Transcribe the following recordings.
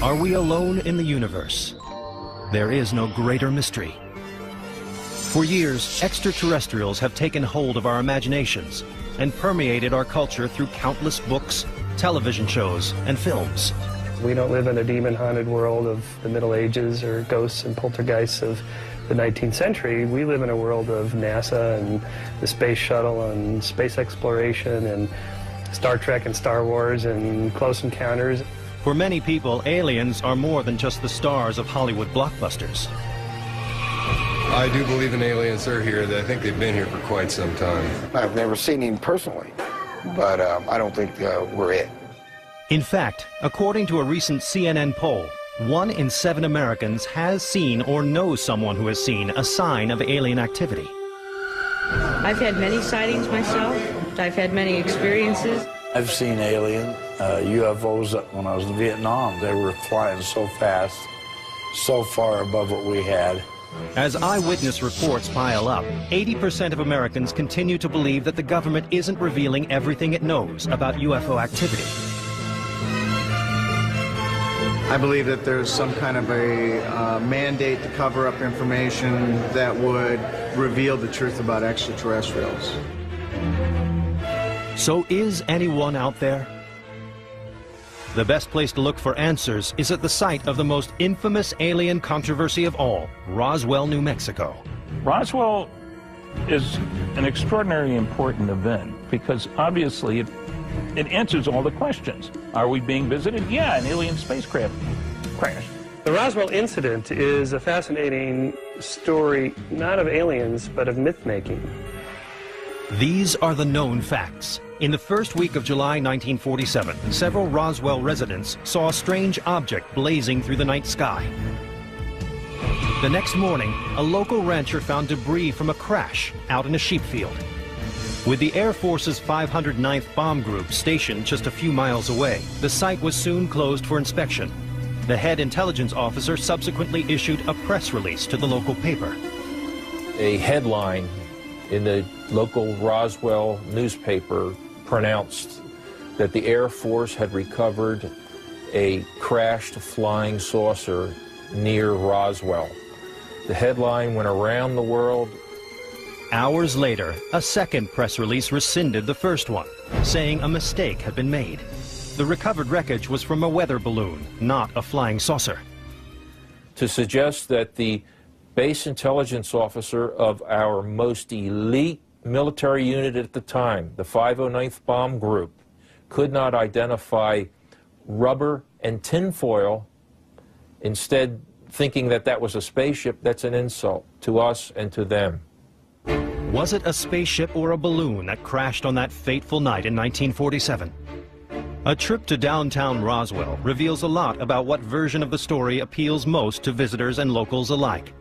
Are we alone in the universe? There is no greater mystery. For years, extraterrestrials have taken hold of our imaginations and permeated our culture through countless books, television shows, and films. We don't live in a demon-haunted world of the Middle Ages or ghosts and poltergeists of the 19th century. We live in a world of NASA and the space shuttle and space exploration and Star Trek and Star Wars and Close Encounters. For many people, aliens are more than just the stars of Hollywood blockbusters. I do believe in aliens. They're here. I think they've been here for quite some time. I've never seen him personally, but I don't think we're it. In fact, according to a recent CNN poll, 1 in 7 Americans has seen or knows someone who has seen a sign of alien activity. I've had many sightings myself. I've had many experiences. I've seen alien UFOs when I was in Vietnam. They were flying so fast, so far above what we had. As eyewitness reports pile up, 80% of Americans continue to believe that the government isn't revealing everything it knows about UFO activity. I believe that there's some kind of a mandate to cover up information that would reveal the truth about extraterrestrials. So is anyone out there? The best place to look for answers is at the site of the most infamous alien controversy of all, Roswell, New Mexico. Roswell is an extraordinarily important event because obviously it answers all the questions. Are we being visited? Yeah, an alien spacecraft crashed. The Roswell incident is a fascinating story, not of aliens, but of myth-making. These are the known facts. In the first week of July 1947, several Roswell residents saw a strange object blazing through the night sky. The next morning, a local rancher found debris from a crash out in a sheep field. With the Air Force's 509th Bomb Group stationed just a few miles away, the site was soon closed for inspection. The head intelligence officer subsequently issued a press release to the local paper. A headline in the local Roswell newspaper pronounced that the Air Force had recovered a crashed flying saucer near Roswell. The headline went around the world. Hours later, a second press release rescinded the first one, saying a mistake had been made. The recovered wreckage was from a weather balloon, not a flying saucer. To suggest that the base intelligence officer of our most elite military unit at the time, the 509th Bomb Group, could not identify rubber and tinfoil, instead thinking that that was a spaceship, that's an insult to us and to them. Was it a spaceship or a balloon that crashed on that fateful night in 1947? A trip to downtown Roswell reveals a lot about what version of the story appeals most to visitors and locals alike.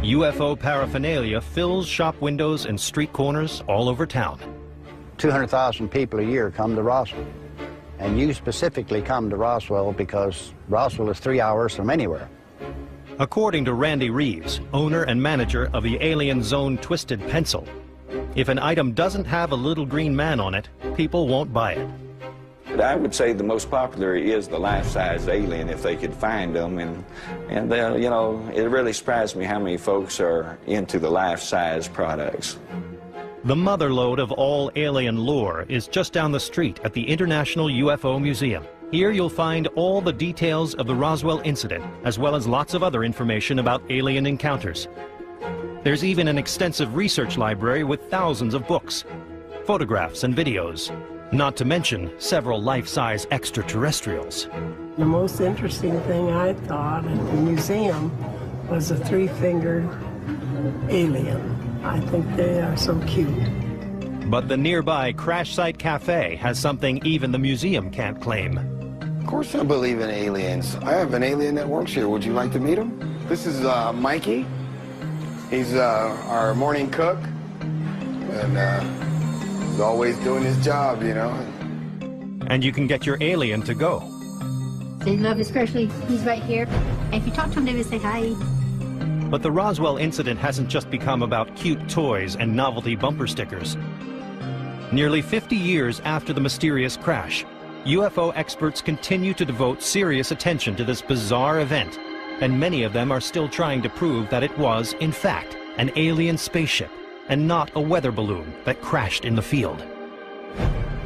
UFO paraphernalia fills shop windows and street corners all over town. 200,000 people a year come to Roswell. And you specifically come to Roswell because Roswell is 3 hours from anywhere. According to Randy Reeves, owner and manager of the Alien Zone Twisted Pencil, if an item doesn't have a little green man on it, people won't buy it. I would say the most popular is the life-size alien if they could find them, and you know, it really surprised me how many folks are into the life-size products. The motherlode of all alien lore is just down the street at the International UFO Museum. Here you'll find all the details of the Roswell incident, as well as lots of other information about alien encounters. There's even an extensive research library with thousands of books, photographs and videos. Not to mention several life-size extraterrestrials. The most interesting thing I thought at the museum was a 3-fingered alien. I think they are so cute. But the nearby Crash Site Cafe has something even the museum can't claim. Of course I believe in aliens. I have an alien that works here. Would you like to meet him? This is Mikey. He's our morning cook. And he's always doing his job, you know. And you can get your alien to go. They love, especially he's right here. And if you talk to him, they will say hi. But the Roswell incident hasn't just become about cute toys and novelty bumper stickers. Nearly 50 years after the mysterious crash, UFO experts continue to devote serious attention to this bizarre event, and many of them are still trying to prove that it was, in fact, an alien spaceship and not a weather balloon that crashed in the field.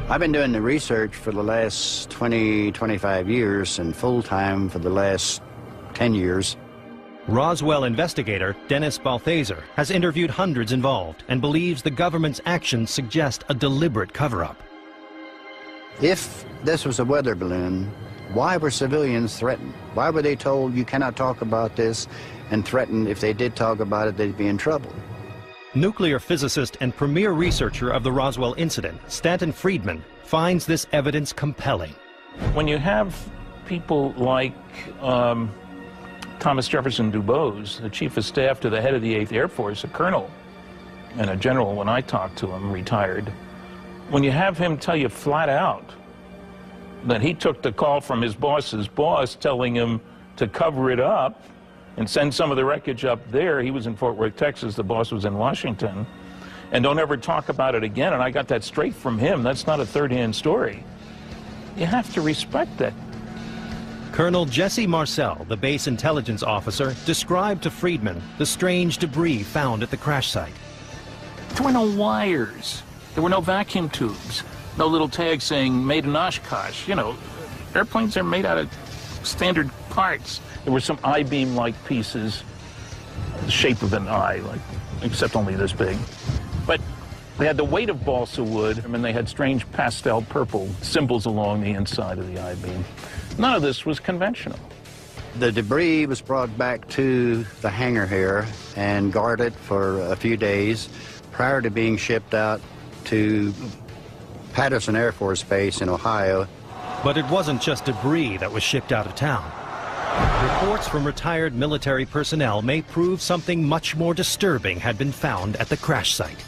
I've been doing the research for the last 25 years and full-time for the last 10 years. Roswell investigator Dennis Balthaser has interviewed hundreds involved and believes the government's actions suggest a deliberate cover-up. If this was a weather balloon, why were civilians threatened? Why were they told you cannot talk about this and threatened if they did talk about it, they'd be in trouble? Nuclear physicist and premier researcher of the Roswell incident, Stanton Friedman, finds this evidence compelling. When you have people like Thomas Jefferson Dubose, the chief of staff to the head of the 8th Air Force, a colonel and a general when I talked to him, retired, when you have him tell you flat out that he took the call from his boss's boss telling him to cover it up and send some of the wreckage up there. He was in Fort Worth, Texas. The boss was in Washington. And don't ever talk about it again. And I got that straight from him. That's not a third-hand story. You have to respect that. Colonel Jesse Marcel, the base intelligence officer, described to Friedman the strange debris found at the crash site. There were no wires. There were no vacuum tubes. No little tag saying made in Oshkosh. You know, airplanes are made out of standard parts. There were some I-beam-like pieces, the shape of an eye, except only this big. But they had the weight of balsa wood, and they had strange pastel purple symbols along the inside of the I-beam. None of this was conventional. The debris was brought back to the hangar here and guarded for a few days prior to being shipped out to Patterson Air Force Base in Ohio. But it wasn't just debris that was shipped out of town. Reports from retired military personnel may prove something much more disturbing had been found at the crash site.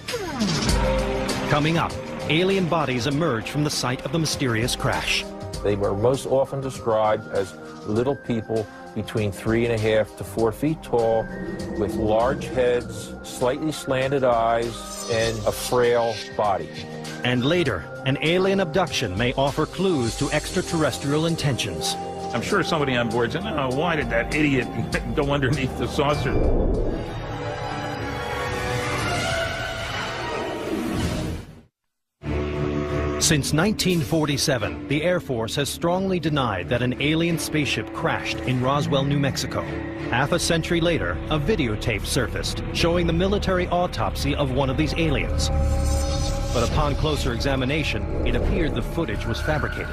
Coming up, alien bodies emerge from the site of the mysterious crash. They were most often described as little people between 3.5 to 4 feet tall, with large heads, slightly slanted eyes, and a frail body. And later, an alien abduction may offer clues to extraterrestrial intentions. I'm sure somebody on board said, "Oh, why did that idiot go underneath the saucer?" Since 1947, the Air Force has strongly denied that an alien spaceship crashed in Roswell, New Mexico. Half a century later, a videotape surfaced showing the military autopsy of one of these aliens. But upon closer examination, it appeared the footage was fabricated.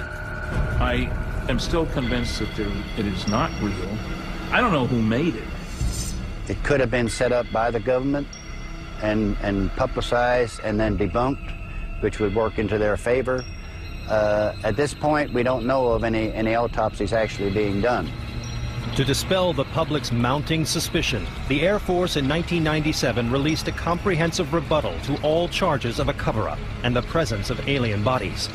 I am still convinced that it is not real. I don't know who made it. It could have been set up by the government and publicized and then debunked, which would work into their favor. At this point, we don't know of any autopsies actually being done. To dispel the public's mounting suspicion, the Air Force in 1997 released a comprehensive rebuttal to all charges of a cover-up and the presence of alien bodies.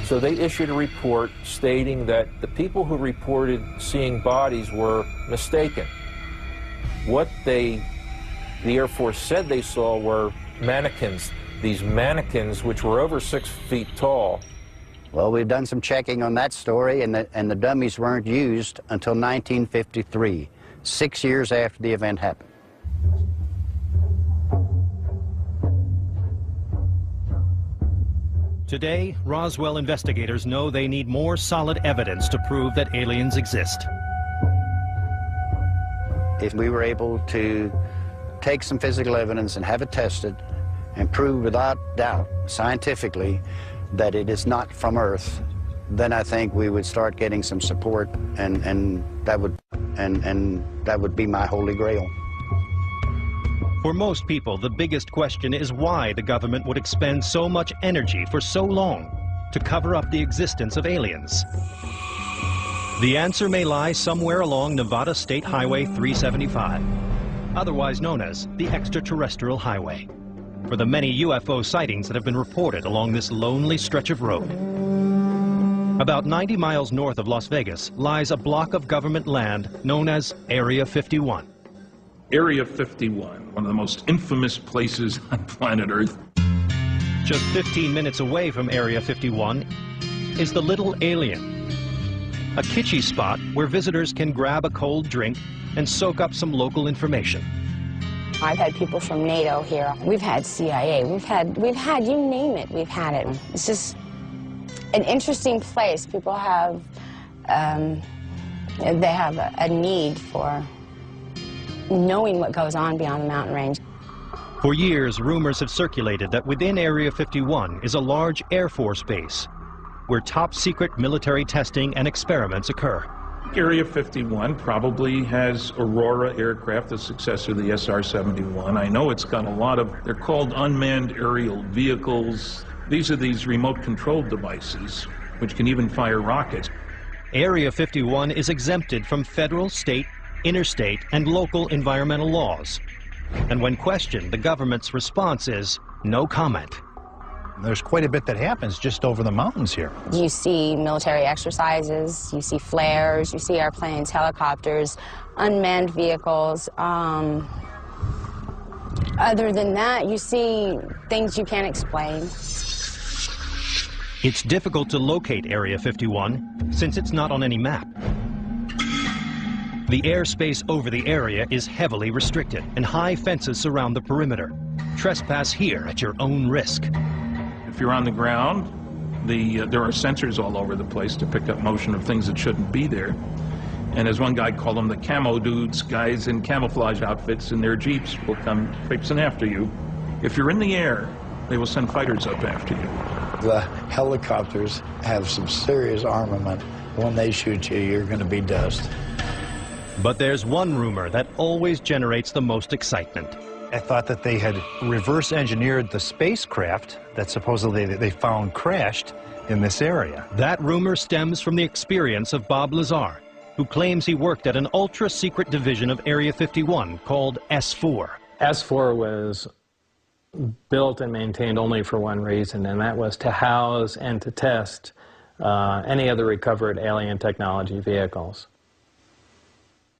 So they issued a report stating that the people who reported seeing bodies were mistaken. What the Air Force said they saw were mannequins. These mannequins, which were over 6 feet tall. Well, we've done some checking on that story, and the dummies weren't used until 1953, 6 years after the event happened. Today, Roswell investigators know they need more solid evidence to prove that aliens exist. If we were able to take some physical evidence and have it tested and prove without doubt, scientifically, that it is not from Earth, then I think we would start getting some support, and that would be my holy grail. For most people, the biggest question is why the government would expend so much energy for so long to cover up the existence of aliens. The answer may lie somewhere along Nevada State Highway 375, otherwise known as the Extraterrestrial Highway, for the many UFO sightings that have been reported along this lonely stretch of road. About 90 miles north of Las Vegas lies a block of government land known as Area 51. Area 51, one of the most infamous places on planet Earth. Just 15 minutes away from Area 51 is the Little Alien, a kitschy spot where visitors can grab a cold drink and soak up some local information. I've had people from NATO here. We've had CIA. We've had, you name it, we've had it. It's just an interesting place. People have, they have a need for knowing what goes on beyond the mountain range. For years, rumors have circulated that within Area 51 is a large Air Force base where top-secret military testing and experiments occur. Area 51 probably has Aurora aircraft, the successor of the SR-71. I know it's got a lot of, they're called unmanned aerial vehicles. These are these remote-controlled devices, which can even fire rockets. Area 51 is exempted from federal, state, interstate, and local environmental laws. And when questioned, the government's response is no comment. There's quite a bit that happens just over the mountains here. You see military exercises, you see flares, you see airplanes, helicopters, unmanned vehicles. Other than that, you see things you can't explain. It's difficult to locate Area 51 since it's not on any map. The airspace over the area is heavily restricted, and high fences surround the perimeter. Trespass here at your own risk. If you're on the ground, there are sensors all over the place to pick up motion of things that shouldn't be there. And as one guy called them, the camo dudes, guys in camouflage outfits in their jeeps will come traipsing after you. If you're in the air, they will send fighters up after you. The helicopters have some serious armament. When they shoot you, you're going to be dust. But there's one rumor that always generates the most excitement. I thought that they had reverse engineered the spacecraft that supposedly they found crashed in this area. That rumor stems from the experience of Bob Lazar, who claims he worked at an ultra-secret division of Area 51 called S4. S4 was built and maintained only for one reason, and that was to house and to test any other recovered alien technology vehicles.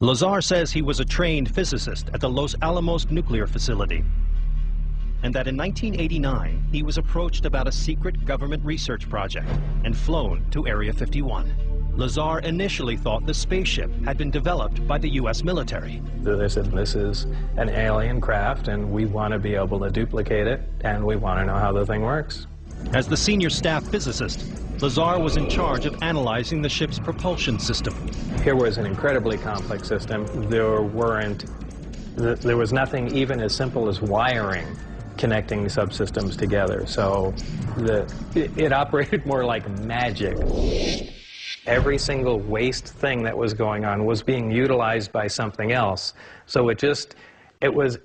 Lazar says he was a trained physicist at the Los Alamos nuclear facility, and that in 1989 he was approached about a secret government research project and flown to Area 51. Lazar initially thought the spaceship had been developed by the U.S. military. They said, this is an alien craft and we want to be able to duplicate it and we want to know how the thing works. As the senior staff physicist, Lazar was in charge of analyzing the ship's propulsion system. Here was an incredibly complex system. There was nothing even as simple as wiring connecting subsystems together. So it operated more like magic. Every single waste thing that was going on was being utilized by something else. So it was,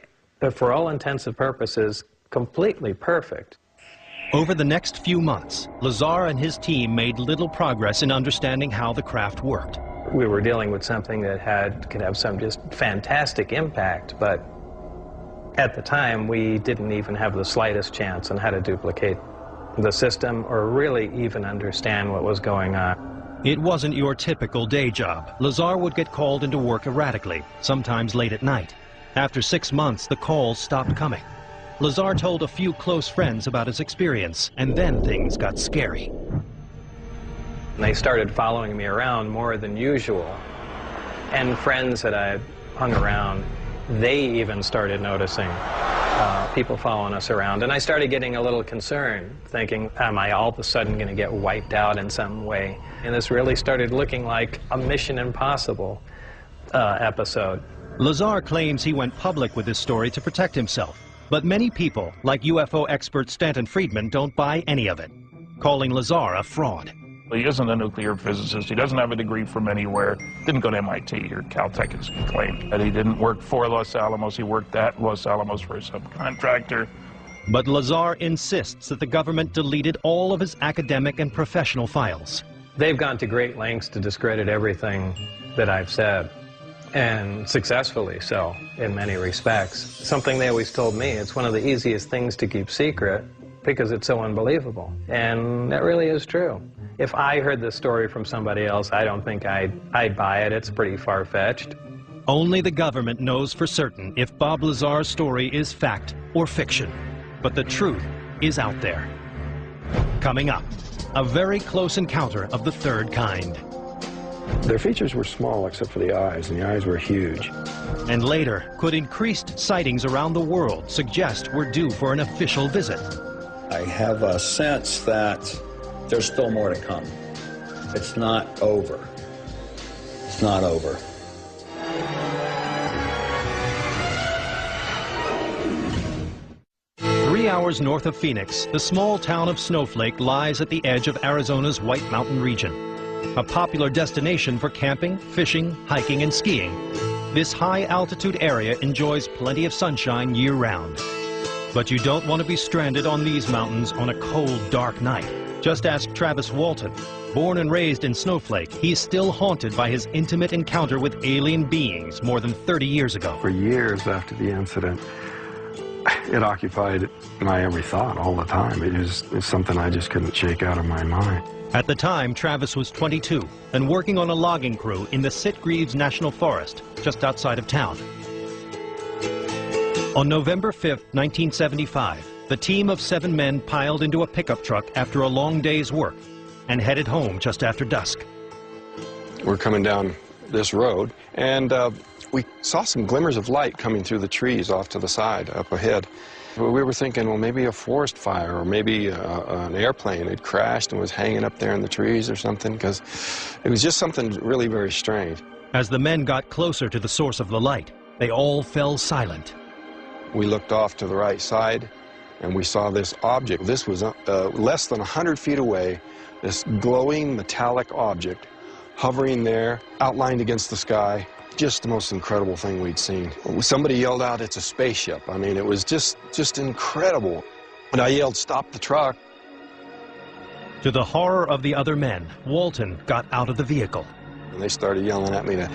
for all intents and purposes, completely perfect. Over the next few months, Lazar and his team made little progress in understanding how the craft worked. We were dealing with something that could have some just fantastic impact, but at the time we didn't even have the slightest chance on how to duplicate the system or really even understand what was going on. It wasn't your typical day job. Lazar would get called into work erratically, sometimes late at night. After 6 months, the calls stopped coming. Lazar told a few close friends about his experience, and then things got scary. They started following me around more than usual. And friends that I hung around, they even started noticing people following us around. And I started getting a little concerned, thinking, am I all of a sudden going to get wiped out in some way? And this really started looking like a Mission Impossible episode. Lazar claims he went public with this story to protect himself. But many people, like UFO expert Stanton Friedman, don't buy any of it, calling Lazar a fraud. He isn't a nuclear physicist. He doesn't have a degree from anywhere. Didn't go to MIT or Caltech, as he claimed. That he didn't work for Los Alamos. He worked at Los Alamos for a subcontractor. But Lazar insists that the government deleted all of his academic and professional files. They've gone to great lengths to discredit everything that I've said. And successfully so, in many respects. Something they always told me, it's one of the easiest things to keep secret because it's so unbelievable. And that really is true. If I heard this story from somebody else, I don't think I'd buy it. It's pretty far-fetched. Only the government knows for certain if Bob Lazar's story is fact or fiction. But the truth is out there. Coming up. a very close encounter of the third kind. Their features were small except for the eyes, and the eyes were huge. And later, could increased sightings around the world suggest we're due for an official visit? I have a sense that there's still more to come. It's not over. It's not over. Three hours north of Phoenix, the small town of Snowflake lies at the edge of Arizona's White Mountain region, a popular destination for camping, fishing, hiking, and skiing. This high-altitude area enjoys plenty of sunshine year-round. But you don't want to be stranded on these mountains on a cold, dark night. Just ask Travis Walton. Born and raised in Snowflake, he's still haunted by his intimate encounter with alien beings more than 30 years ago. For years after the incident, it occupied my every thought all the time. It was something I just couldn't shake out of my mind. At the time, Travis was 22 and working on a logging crew in the Sitgreaves National Forest, just outside of town. On November 5th, 1975, the team of 7 men piled into a pickup truck after a long day's work and headed home just after dusk. We're coming down this road, and we saw some glimmers of light coming through the trees off to the side, up ahead. We were thinking, well, maybe a forest fire, or maybe an airplane had crashed and was hanging up there in the trees or something, because it was just something really very strange. As the men got closer to the source of the light, they all fell silent. We looked off to the right side, and we saw this object. This was less than 100 feet away, this glowing metallic object hovering there, outlined against the sky. Just the most incredible thing we'd seen. Somebody yelled out, "It's a spaceship." I mean, it was just incredible. And I yelled, "Stop the truck." To the horror of the other men, Walton got out of the vehicle. And they started yelling at me to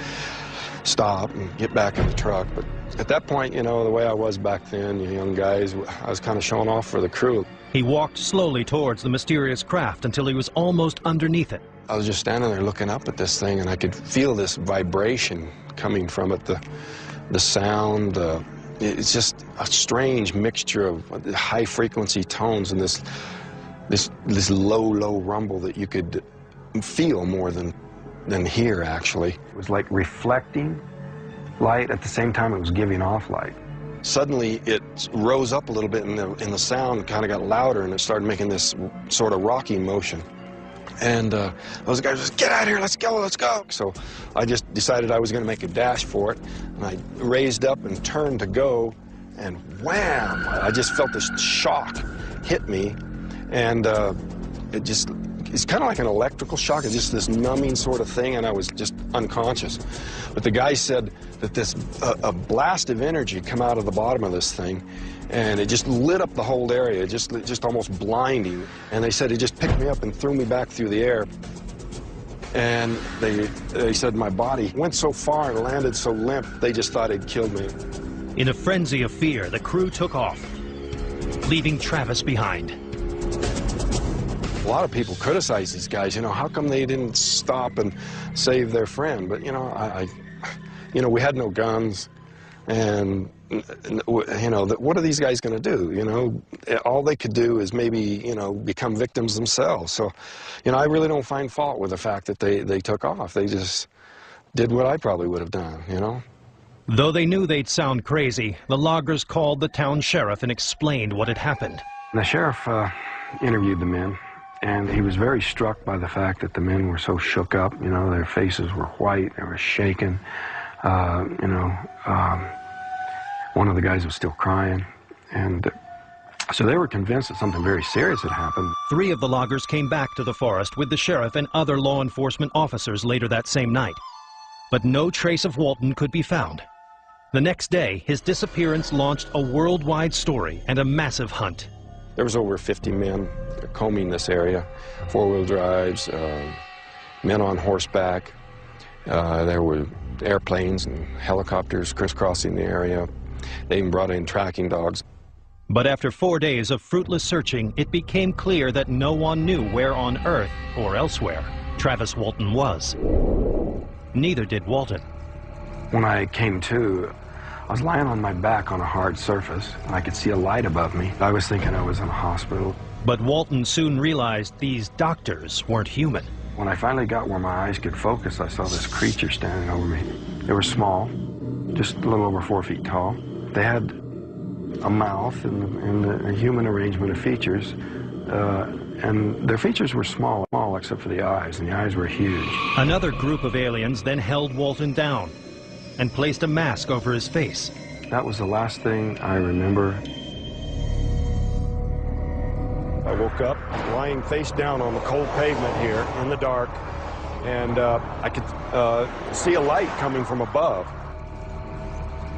stop and get back in the truck. But at that point, you know, the way I was back then, you young guys, I was kind of showing off for the crew. He walked slowly towards the mysterious craft until he was almost underneath it. I was just standing there looking up at this thing, and I could feel this vibration coming from it, the sound. It's just a strange mixture of high-frequency tones and this low rumble that you could feel more than hear, actually. It was like reflecting light at the same time it was giving off light. Suddenly it rose up a little bit, and the sound kind of got louder, and it started making this sort of rocking motion. And those guys just, "Get out of here, let's go, let's go." So I just decided I was going to make a dash for it, and I raised up and turned to go, and wham! I just felt this shock hit me, and it's kind of like an electrical shock. It's just this numbing sort of thing, and I was just unconscious. But the guy said that a blast of energy come out of the bottom of this thing, and it just lit up the whole area, just almost blinding. And they said he just picked me up and threw me back through the air. And they said my body went so far and landed so limp, they just thought he'd killed me. In a frenzy of fear, the crew took off, leaving Travis behind. A lot of people criticize these guys, you know, how come they didn't stop and save their friend? But, you know, you know, we had no guns, and, you know, what are these guys going to do? You know, all they could do is maybe, you know, become victims themselves. So, you know, I really don't find fault with the fact that they took off. They just did what I probably would have done, you know. Though they knew they'd sound crazy, the loggers called the town sheriff and explained what had happened. The sheriff interviewed the men, and he was very struck by the fact that the men were so shook up. You know, their faces were white, they were shaking. You know, one of the guys was still crying, and so they were convinced that something very serious had happened. 3 of the loggers came back to the forest with the sheriff and other law enforcement officers later that same night. But no trace of Walton could be found. The next day, his disappearance launched a worldwide story and a massive hunt. There was over 50 men combing this area, 4-wheel drives, men on horseback. There were airplanes and helicopters crisscrossing the area. They even brought in tracking dogs. But after 4 days of fruitless searching, it became clear that no one knew where on Earth, or elsewhere, Travis Walton was. Neither did Walton. When I came to, I was lying on my back on a hard surface, and I could see a light above me. I was thinking I was in a hospital. But Walton soon realized these doctors weren't human. When I finally got where my eyes could focus, I saw this creature standing over me. They were small, just a little over 4 feet tall. They had a mouth and a human arrangement of features, and their features were small except for the eyes, and the eyes were huge. Another group of aliens then held Walton down and placed a mask over his face. That was the last thing I remember. I woke up lying face down on the cold pavement here in the dark, and I could see a light coming from above.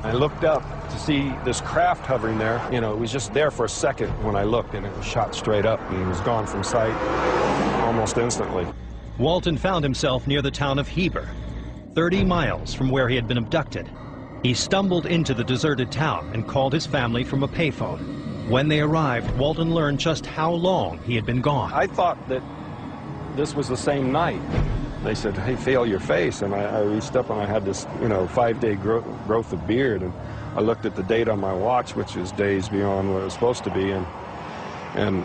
I looked up to see this craft hovering there. You know, it was just there for a second when I looked, and it was shot straight up and was gone from sight almost instantly. Walton found himself near the town of Heber, 30 miles from where he had been abducted. He stumbled into the deserted town and called his family from a payphone. When they arrived, Walton learned just how long he had been gone. I thought that this was the same night. They said, hey, feel your face. And I reached up and I had this, 5-day growth of beard. And I looked at the date on my watch, which was days beyond what it was supposed to be. And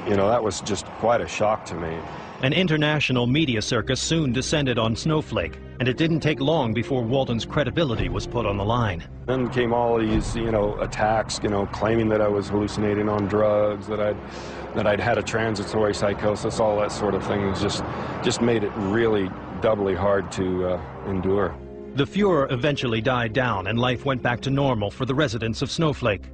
that was just quite a shock to me. An international media circus soon descended on Snowflake, and it didn't take long before Walton's credibility was put on the line. Then came all these, attacks, claiming that I was hallucinating on drugs, that I'd had a transitory psychosis, all that sort of thing. It just made it really doubly hard to endure. The furor eventually died down, and life went back to normal for the residents of Snowflake.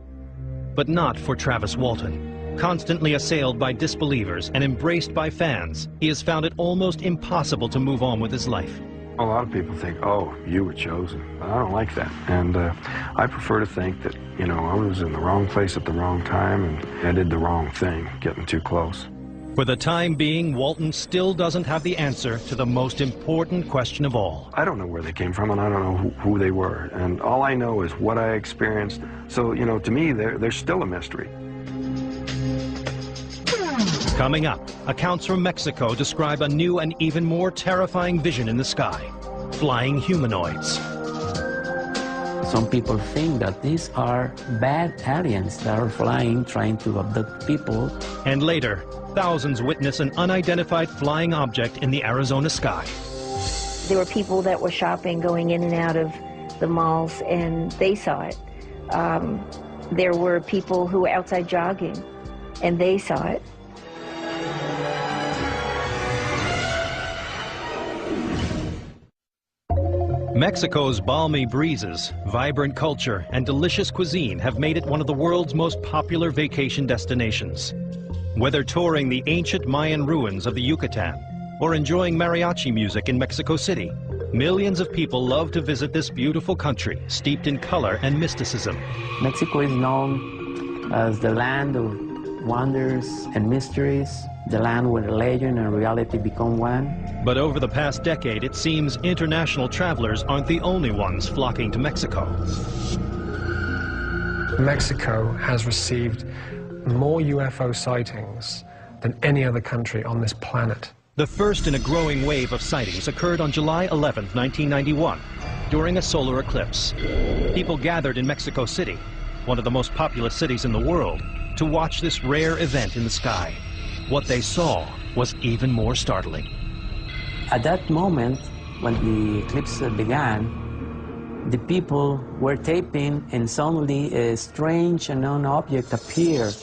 But not for Travis Walton. Constantly assailed by disbelievers and embraced by fans, he has found it almost impossible to move on with his life. A lot of people think, oh, you were chosen. I don't like that. And I prefer to think that, I was in the wrong place at the wrong time and I did the wrong thing, getting too close. For the time being, Walton still doesn't have the answer to the most important question of all. I don't know where they came from, and I don't know who they were. And all I know is what I experienced. So, to me, they're still a mystery. Coming up, accounts from Mexico describe a new and even more terrifying vision in the sky: flying humanoids. Some people think that these are bad aliens that are flying, trying to abduct people. And later, thousands witness an unidentified flying object in the Arizona sky. There were people that were shopping, going in and out of the malls, and they saw it. There were people who were outside jogging, and they saw it. Mexico's balmy breezes, vibrant culture, and delicious cuisine have made it one of the world's most popular vacation destinations. Whether touring the ancient Mayan ruins of the Yucatan or enjoying mariachi music in Mexico City, millions of people love to visit this beautiful country steeped in color and mysticism. Mexico is known as the land of wonders and mysteries, the land where legend and reality become one. But over the past decade, it seems international travelers aren't the only ones flocking to Mexico. Mexico has received more UFO sightings than any other country on this planet. The first in a growing wave of sightings occurred on July 11, 1991, during a solar eclipse. People gathered in Mexico City, one of the most populous cities in the world, to watch this rare event in the sky. What they saw was even more startling. At that moment, when the eclipse began, the people were taping, and suddenly a strange unknown object appeared.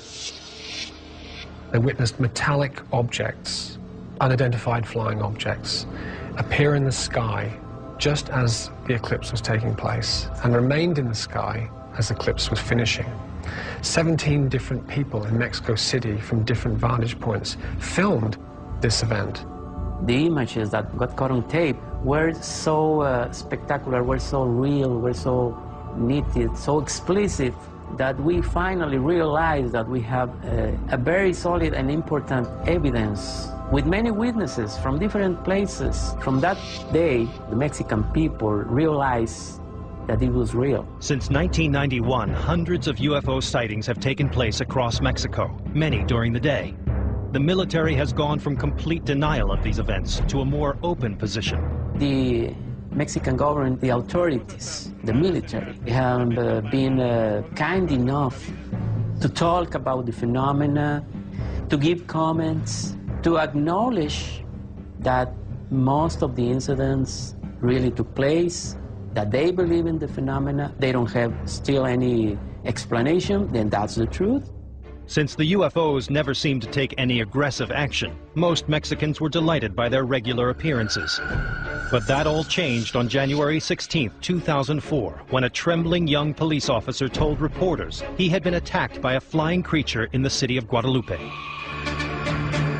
They witnessed metallic objects, unidentified flying objects, appear in the sky just as the eclipse was taking place, and remained in the sky as the eclipse was finishing. 17 different people in Mexico City from different vantage points filmed this event. The images that got caught on tape were so spectacular, were so real, were so nitty, so explicit, that we finally realized that we have a very solid and important evidence with many witnesses from different places. From that day, the Mexican people realized that it was real. Since 1991, hundreds of UFO sightings have taken place across Mexico, many during the day. The military has gone from complete denial of these events to a more open position. The Mexican government, the authorities, the military, have been kind enough to talk about the phenomena, to give comments, to acknowledge that most of the incidents really took place, that they believe in the phenomena, they don't have still any explanation, then that's the truth. Since the UFOs never seemed to take any aggressive action, most Mexicans were delighted by their regular appearances. But that all changed on January 16, 2004, when a trembling young police officer told reporters he had been attacked by a flying creature in the city of Guadalupe.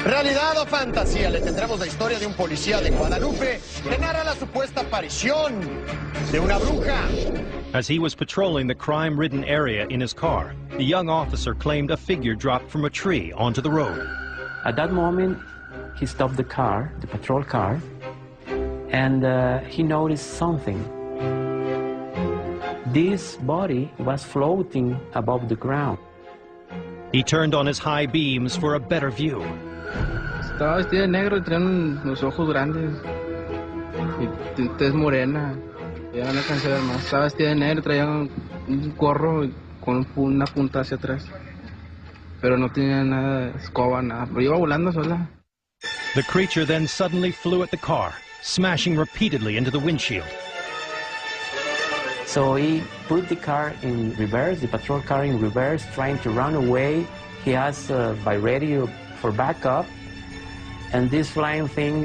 ¿Realidad o fantasía? Le tendremos la historia de un policía de Guadalupe que narra la supuesta aparición de una bruja. As he was patrolling the crime-ridden area in his car, the young officer claimed a figure dropped from a tree onto the road. At that moment, he stopped the car, the patrol car, and he noticed something. This body was floating above the ground. He turned on his high beams for a better view. Estaba vestida de negro y tenía unos ojos grandes y tez morena. Ya no alcancé a ver más. Estaba vestida de negro, traía un gorro con una punta hacia atrás. Pero no tenía nada de escoba, nada. Pero iba volando sola. The creature then suddenly flew at the car, smashing repeatedly into the windshield. So he put the car in reverse, the patrol car in reverse, trying to run away. He asked by radio for backup, and this flying thing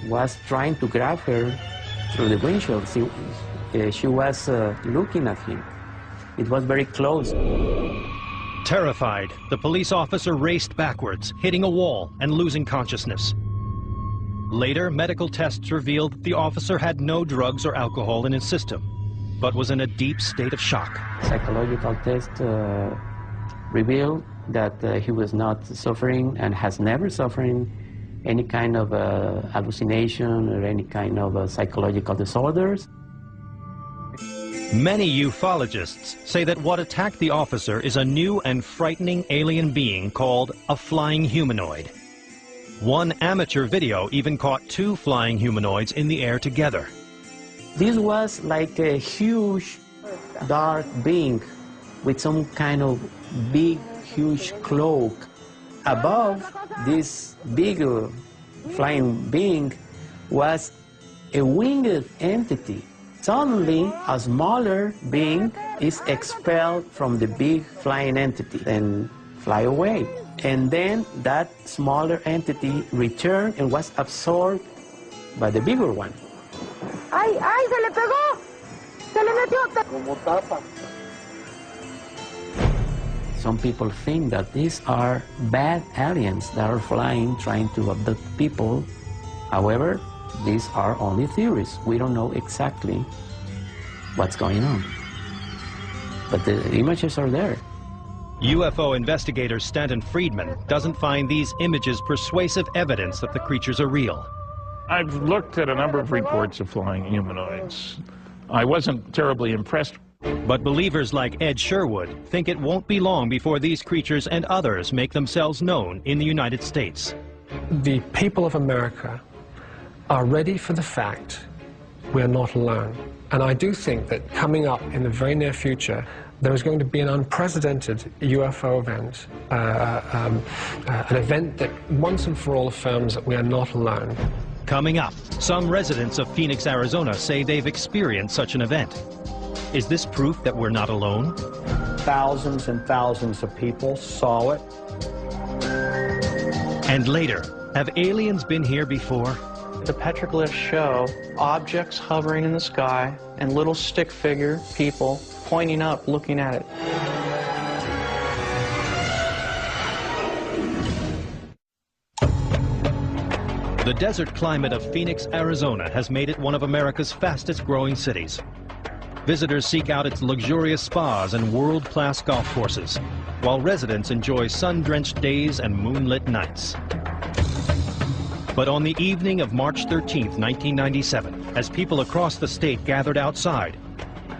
was trying to grab her through the windshield. She was looking at him. It was very close. Terrified, the police officer raced backwards, hitting a wall and losing consciousness. Later, medical tests revealed that the officer had no drugs or alcohol in his system, but was in a deep state of shock. Psychological test revealed that he was not suffering and has never suffered any kind of hallucination or any kind of psychological disorders. Many ufologists say that what attacked the officer is a new and frightening alien being called a flying humanoid. One amateur video even caught two flying humanoids in the air together. This was like a huge dark being with some kind of big, huge cloak. Above this big flying being was a winged entity. Suddenly, a smaller being is expelled from the big flying entity and fly away. And then that smaller entity returned and was absorbed by the bigger one. ¡Ay, ay, se le pegó! ¡Se le metió! Como tapa. Some people think that these are bad aliens that are flying, trying to abduct people. However, these are only theories. We don't know exactly what's going on. But the images are there. UFO investigator Stanton Friedman doesn't find these images persuasive evidence that the creatures are real. I've looked at a number of reports of flying humanoids. I wasn't terribly impressed. But believers like Ed Sherwood think it won't be long before these creatures and others make themselves known in the United States. The people of America are ready for the fact we're not alone. And I do think that coming up in the very near future, there is going to be an unprecedented UFO event, an event that once and for all affirms that we are not alone. Coming up, some residents of Phoenix, Arizona say they've experienced such an event. Is this proof that we're not alone? Thousands and thousands of people saw it. And later, have aliens been here before? The petroglyphs show objects hovering in the sky and little stick figure people pointing up, looking at it. The desert climate of Phoenix, Arizona has made it one of America's fastest growing cities. Visitors seek out its luxurious spas and world-class golf courses, while residents enjoy sun-drenched days and moonlit nights. But on the evening of March 13, 1997, as people across the state gathered outside,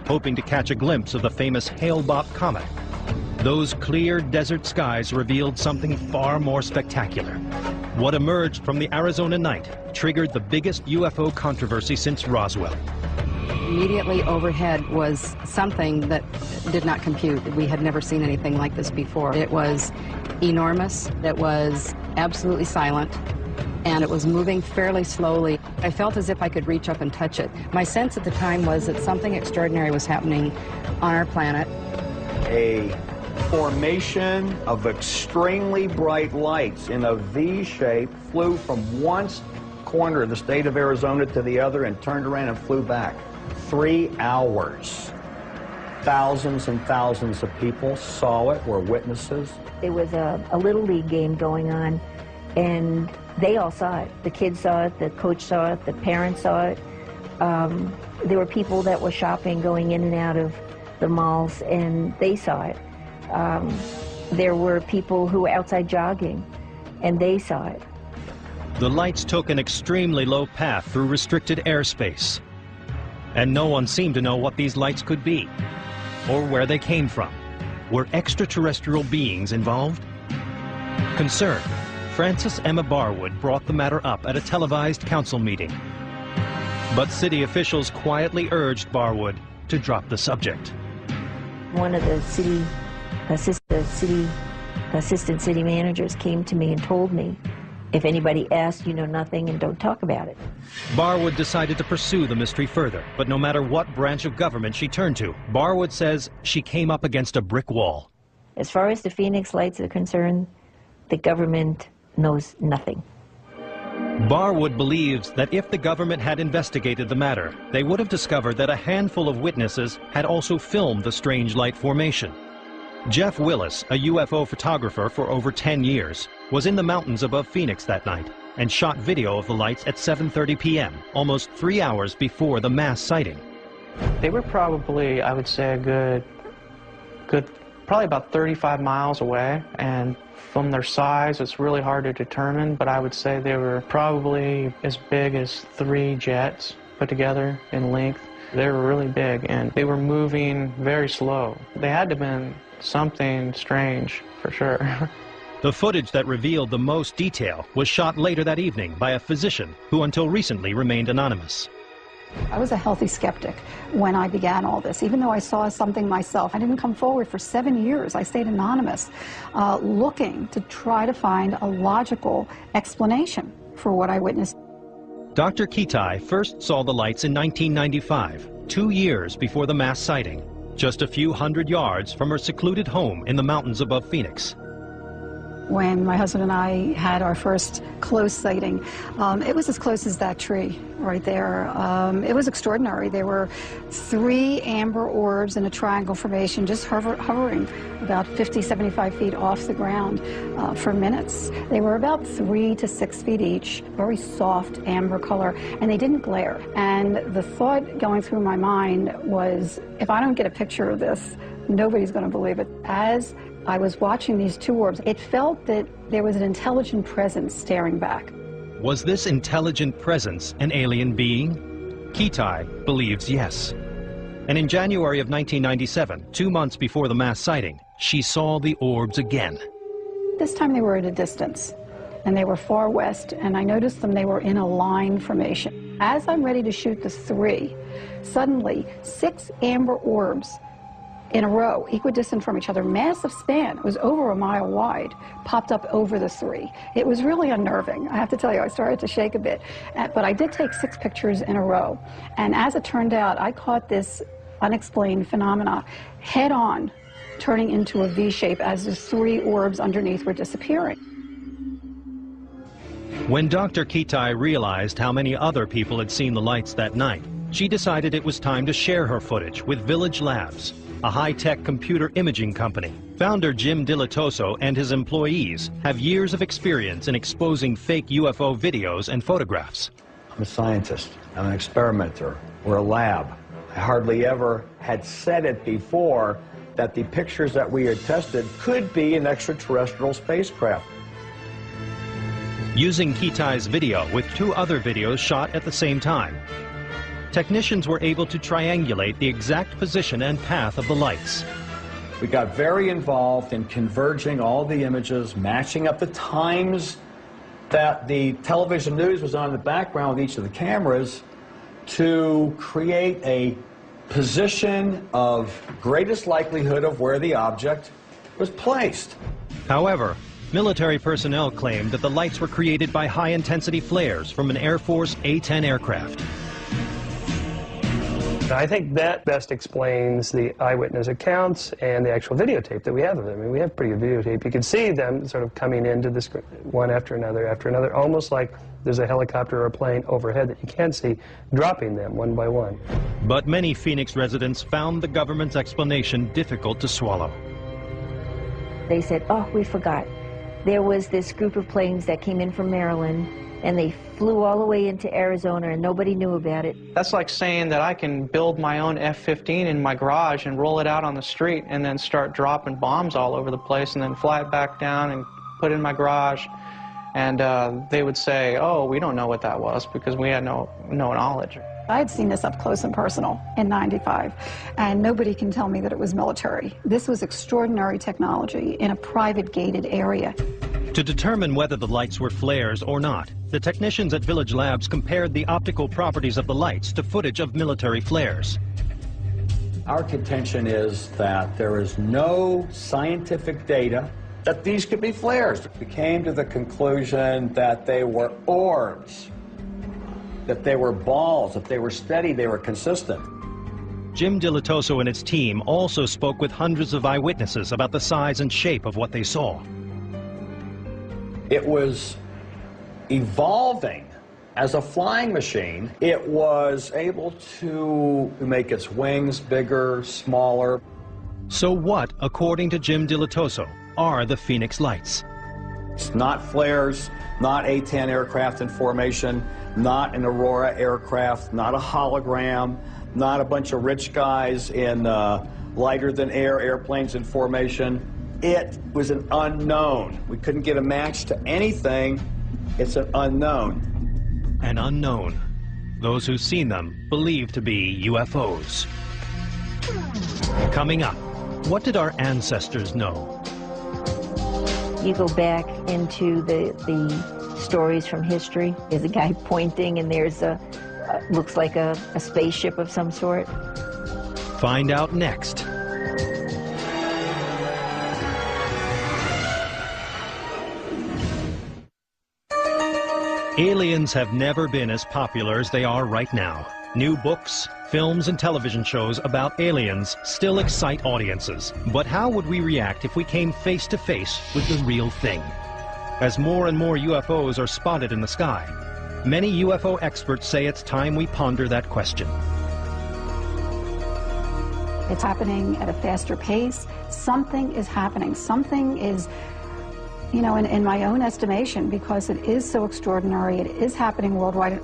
hoping to catch a glimpse of the famous Hale-Bopp comet, those clear desert skies revealed something far more spectacular. What emerged from the Arizona night triggered the biggest UFO controversy since Roswell. Immediately overhead was something that did not compute. We had never seen anything like this before. It was enormous, it was absolutely silent, and it was moving fairly slowly. I felt as if I could reach up and touch it. My sense at the time was that something extraordinary was happening on our planet. A formation of extremely bright lights in a V shape flew from one corner of the state of Arizona to the other and turned around and flew back. 3 hours. Thousands and thousands of people saw it, were witnesses. There was a Little League game going on, and they all saw it. The kids saw it, the coach saw it, the parents saw it. There were people that were shopping, going in and out of the malls, and they saw it. There were people who were outside jogging, and they saw it. The lights took an extremely low path through restricted airspace. And no one seemed to know what these lights could be, or where they came from. Were extraterrestrial beings involved? Concerned, Frances Emma Barwood brought the matter up at a televised council meeting. But city officials quietly urged Barwood to drop the subject. One of the assistant city managers came to me and told me, if anybody asks, you know nothing and don't talk about it. Barwood decided to pursue the mystery further, but no matter what branch of government she turned to, Barwood says she came up against a brick wall. As far as the Phoenix Lights are concerned, the government knows nothing. Barwood believes that if the government had investigated the matter, they would have discovered that a handful of witnesses had also filmed the strange light formation. Jeff Willis, a UFO photographer for over 10 years, was in the mountains above Phoenix that night and shot video of the lights at 7:30 p.m., almost 3 hours before the mass sighting. They were probably, I would say, a good, probably about 35 miles away, and from their size, it's really hard to determine, but I would say they were probably as big as 3 jets put together in length. They were really big, and they were moving very slow. They had to have been something strange, for sure. The footage that revealed the most detail was shot later that evening by a physician who until recently remained anonymous. I was a healthy skeptic when I began all this. Even though I saw something myself, I didn't come forward for 7 years. I stayed anonymous, looking to try to find a logical explanation for what I witnessed. Dr. Kitai first saw the lights in 1995, 2 years before the mass sighting, just a few hundred yards from her secluded home in the mountains above Phoenix. When my husband and I had our first close sighting, it was as close as that tree right there. It was extraordinary. There were 3 amber orbs in a triangle formation just hovering about 50, 75 feet off the ground for minutes. They were about 3 to 6 feet each, very soft amber color, and they didn't glare. And the thought going through my mind was, if I don't get a picture of this, nobody's going to believe it. As I was watching these 2 orbs, it felt that there was an intelligent presence staring back. Was this intelligent presence an alien being? Kitai believes yes. And in January of 1997, 2 months before the mass sighting, she saw the orbs again. This time they were at a distance, and they were far west, and I noticed them, they were in a line formation. As I'm ready to shoot the 3, suddenly 6 amber orbs in a row, equidistant from each other, massive span, it was over a mile wide, popped up over the 3. It was really unnerving. I have to tell you, I started to shake a bit. But I did take 6 pictures in a row. And as it turned out, I caught this unexplained phenomena head on, turning into a V shape as the 3 orbs underneath were disappearing. When Dr. Kitai realized how many other people had seen the lights that night, she decided it was time to share her footage with Village Labs, a high-tech computer imaging company. Founder Jim Dilatoso and his employees have years of experience in exposing fake UFO videos and photographs. I'm a scientist. I'm an experimenter. We're a lab. I hardly ever had said it before that the pictures that we had tested could be an extraterrestrial spacecraft. Using Kitai's video with 2 other videos shot at the same time, technicians were able to triangulate the exact position and path of the lights. We got very involved in converging all the images, matching up the times that the television news was on in the background with each of the cameras to create a position of greatest likelihood of where the object was placed. However, military personnel claimed that the lights were created by high-intensity flares from an Air Force A-10 aircraft. I think that best explains the eyewitness accounts and the actual videotape that we have of them. I mean, we have pretty good videotape. You can see them sort of coming into the screen, one after another, almost like there's a helicopter or a plane overhead that you can see, dropping them one by one. But many Phoenix residents found the government's explanation difficult to swallow. They said, oh, we forgot. There was this group of planes that came in from Maryland, and they flew all the way into Arizona, and nobody knew about it. That's like saying that I can build my own F-15 in my garage and roll it out on the street and then start dropping bombs all over the place and then fly it back down and put it in my garage. And they would say, oh, we don't know what that was because we had no knowledge. I had seen this up close and personal in '95, and nobody can tell me that it was military. This was extraordinary technology in a private gated area. To determine whether the lights were flares or not, the technicians at Village Labs compared the optical properties of the lights to footage of military flares. Our contention is that there is no scientific data that these could be flares. We came to the conclusion that they were orbs, that they were balls, that they were steady, they were consistent. Jim Dilatoso and his team also spoke with hundreds of eyewitnesses about the size and shape of what they saw. It was evolving as a flying machine. It was able to make its wings bigger, smaller. So what, according to Jim Dilatoso, are the Phoenix Lights? It's not flares, not A-10 aircraft in formation, not an Aurora aircraft, not a hologram, not a bunch of rich guys in lighter-than-air airplanes in formation. It was an unknown. We couldn't get a match to anything. It's an unknown. An unknown. Those who've seen them believe to be UFOs. Coming up, what did our ancestors know? You go back into the stories from history. There's a guy pointing, and there's looks like a spaceship of some sort. Find out next. Aliens have never been as popular as they are right now. New books, films, and television shows about aliens still excite audiences. But how would we react if we came face to face with the real thing? As more and more UFOs are spotted in the sky, many UFO experts say it's time we ponder that question. It's happening at a faster pace. Something is happening. Something is, you know, in my own estimation, because it is so extraordinary, it is happening worldwide.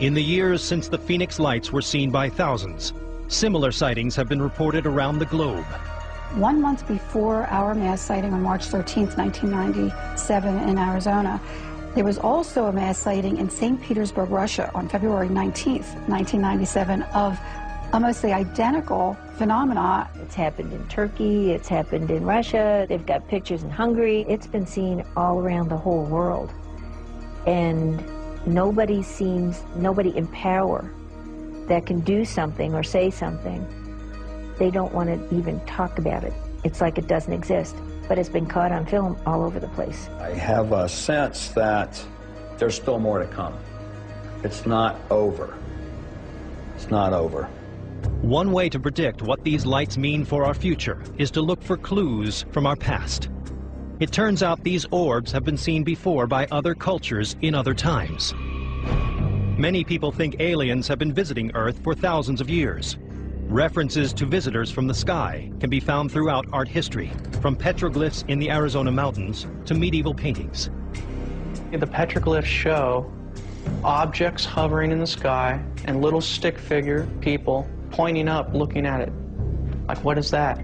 In the years since the Phoenix Lights were seen by thousands, similar sightings have been reported around the globe. 1 month before our mass sighting on March 13th, 1997 in Arizona, there was also a mass sighting in St. Petersburg, Russia on February 19th, 1997 of almost the identical phenomena. It's happened in Turkey, it's happened in Russia, they've got pictures in Hungary. It's been seen all around the whole world. And nobody in power that can do something or say something, they don't want to even talk about it. It's like it doesn't exist, but it's been caught on film all over the place. I have a sense that there's still more to come. It's not over. It's not over. One way to predict what these lights mean for our future is to look for clues from our past. It turns out these orbs have been seen before by other cultures in other times. Many people think aliens have been visiting Earth for thousands of years. References to visitors from the sky can be found throughout art history, from petroglyphs in the Arizona mountains to medieval paintings. The petroglyphs show objects hovering in the sky and little stick figure people pointing up, looking at it. Like, what is that?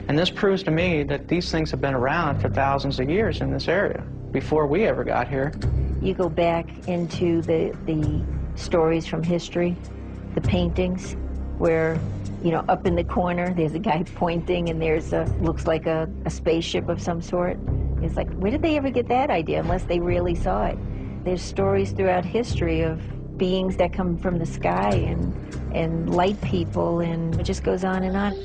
And this proves to me that these things have been around for thousands of years in this area, before we ever got here. You go back into the stories from history, the paintings, where, you know, up in the corner, there's a guy pointing, and there's looks like a spaceship of some sort. It's like, where did they ever get that idea, unless they really saw it? There's stories throughout history of beings that come from the sky and light people, and it just goes on and on.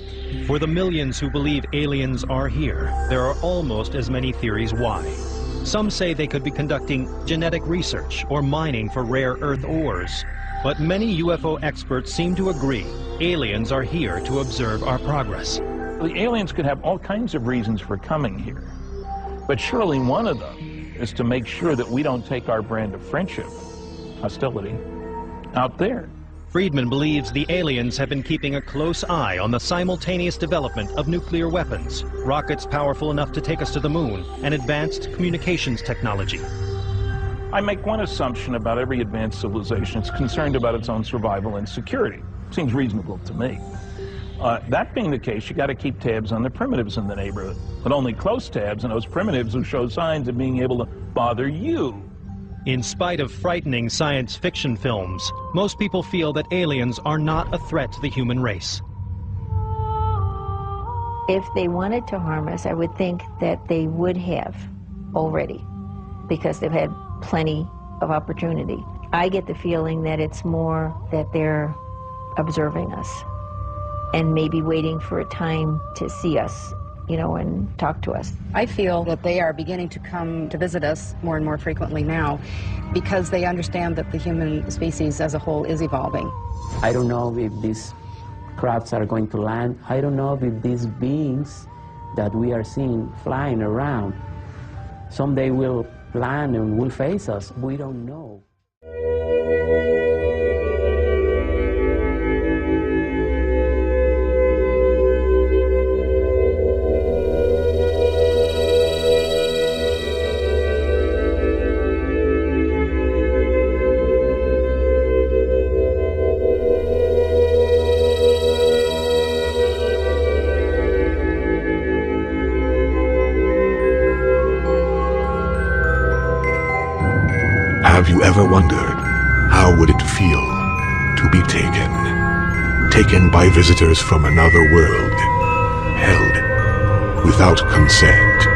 For the millions who believe aliens are here, there are almost as many theories why. Some say they could be conducting genetic research or mining for rare earth ores. But many UFO experts seem to agree aliens are here to observe our progress. The aliens could have all kinds of reasons for coming here, but surely one of them is to make sure that we don't take our brand of friendship, hostility, out there. Friedman believes the aliens have been keeping a close eye on the simultaneous development of nuclear weapons, rockets powerful enough to take us to the moon, and advanced communications technology. I make one assumption about every advanced civilization. It's concerned about its own survival and security. Seems reasonable to me. That being the case, you got to keep tabs on the primitives in the neighborhood, but only close tabs on those primitives who show signs of being able to bother you. In spite of frightening science fiction films, most people feel that aliens are not a threat to the human race. If they wanted to harm us, I would think that they would have already, because they've had plenty of opportunity. I get the feeling that it's more that they're observing us and maybe waiting for a time to see us, you know, and talk to us. I feel that they are beginning to come to visit us more and more frequently now because they understand that the human species as a whole is evolving. I don't know if these crafts are going to land. I don't know if these beings that we are seeing flying around someday will land and will face us. We don't know. Have you ever wondered, how would it feel to be taken by visitors from another world, held without consent,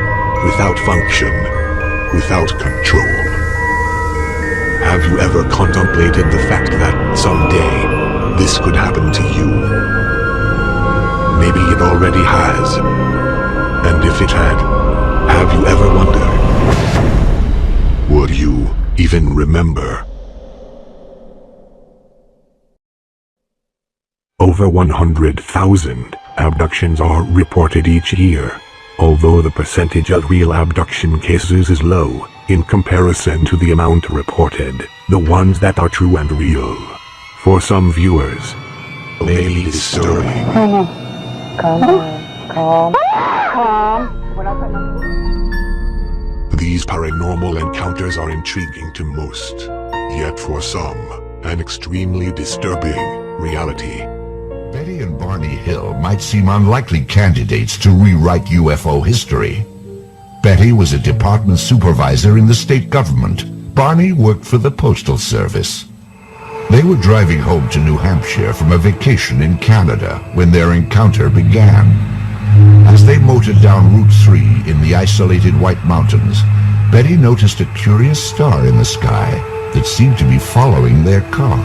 without function, without control? Have you ever contemplated the fact that someday this could happen to you? Maybe it already has. And if it had, have you ever wondered, would you even remember? Over 100,000 abductions are reported each year, although the percentage of real abduction cases is low in comparison to the amount reported, the ones that are true and real. For some viewers, may be disturbing. Calm. These paranormal encounters are intriguing to most, yet for some, an extremely disturbing reality. Betty and Barney Hill might seem unlikely candidates to rewrite UFO history. Betty was a department supervisor in the state government. Barney worked for the Postal Service. They were driving home to New Hampshire from a vacation in Canada when their encounter began. As they motored down Route 3 in the isolated White Mountains, Betty noticed a curious star in the sky that seemed to be following their car.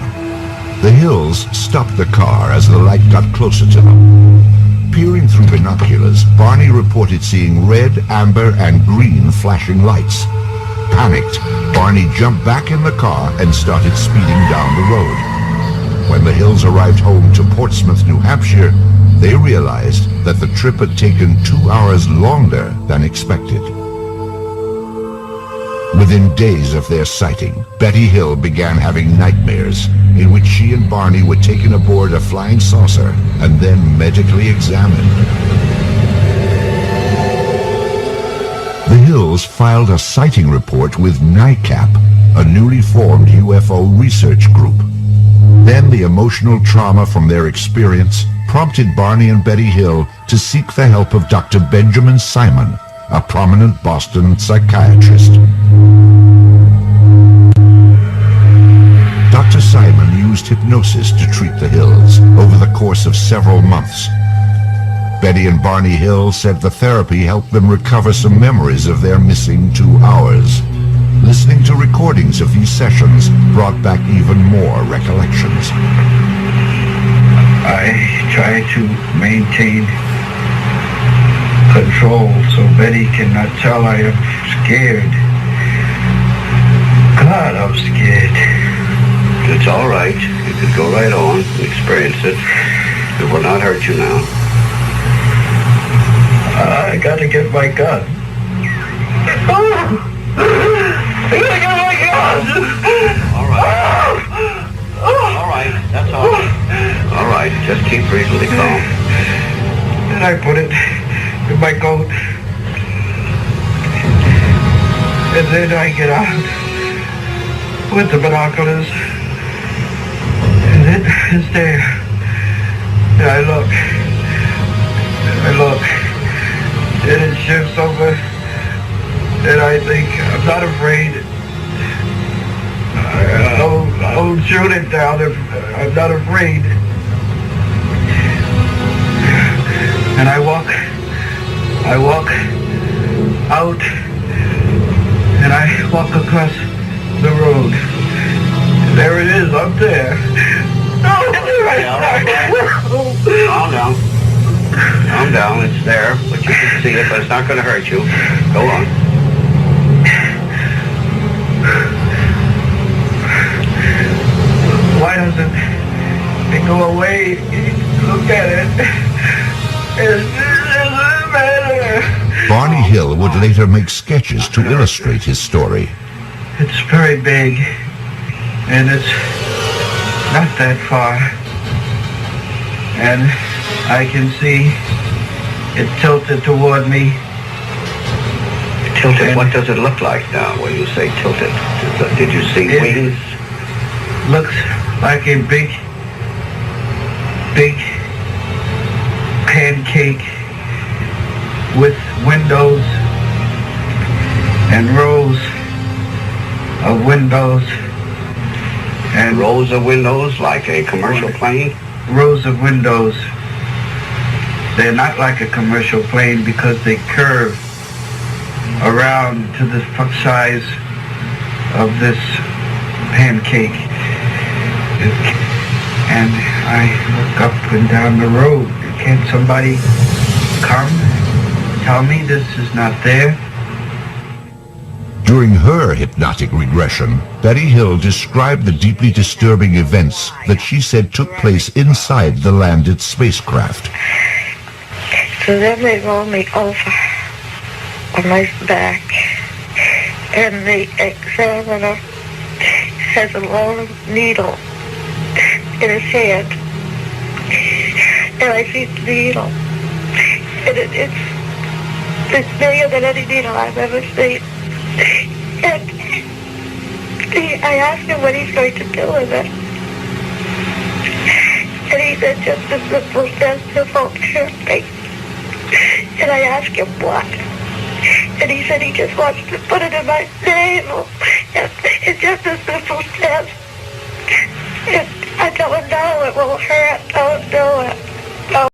The Hills stopped the car as the light got closer to them. Peering through binoculars, Barney reported seeing red, amber, and green flashing lights. Panicked, Barney jumped back in the car and started speeding down the road. When the Hills arrived home to Portsmouth, New Hampshire, they realized that the trip had taken 2 hours longer than expected. Within days of their sighting, Betty Hill began having nightmares in which she and Barney were taken aboard a flying saucer and then medically examined. The Hills filed a sighting report with NICAP, a newly formed UFO research group. Then the emotional trauma from their experience prompted Barney and Betty Hill to seek the help of Dr. Benjamin Simon, a prominent Boston psychiatrist. Dr. Simon used hypnosis to treat the Hills over the course of several months. Betty and Barney Hill said the therapy helped them recover some memories of their missing 2 hours. Listening to recordings of these sessions brought back even more recollections. I try to maintain control so Betty cannot tell I am scared. God, I'm scared. It's all right. You could go right on and experience it. It will not hurt you now. I gotta get my gun. I gotta get my gun! All right. All right, that's all. All right, just keep reasonably calm. Then I put it in my coat. And then I get out with the binoculars. And it is there. And I look. And it shifts over. And I think, I'm not afraid. I'll shoot it down if I'm not afraid. And I walk out, and I walk across the road. And there it is, up there. Calm down. Calm down, it's there, but you can see it, but it's not going to hurt you. Go on. Why doesn't it go away? Look at it. It doesn't matter. Barney Hill would later make sketches to illustrate his story. It's very big, and it's not that far. And I can see it tilted toward me. Tilted? And what does it look like now when you say tilted? Did you see wings? Looks like a big pancake with windows and rows of windows. And rows of windows like a commercial plane? Rows of windows. They're not like a commercial plane because they curve around to the size of this pancake. And I look up and down the road. Can't somebody come tell me this is not there? During her hypnotic regression, Betty Hill described the deeply disturbing events that she said took place inside the landed spacecraft. So then they roll me over on my back, and the examiner has a long needle in his hand, and I see the needle, and it's bigger than any needle I've ever seen. And I asked him what he's going to do with it, and he said just a simple test of functioning. And I asked him what, and he said he just wants to put it in my navel. And it's just a simple test. And I tell him, no, it won't hurt, don't do it.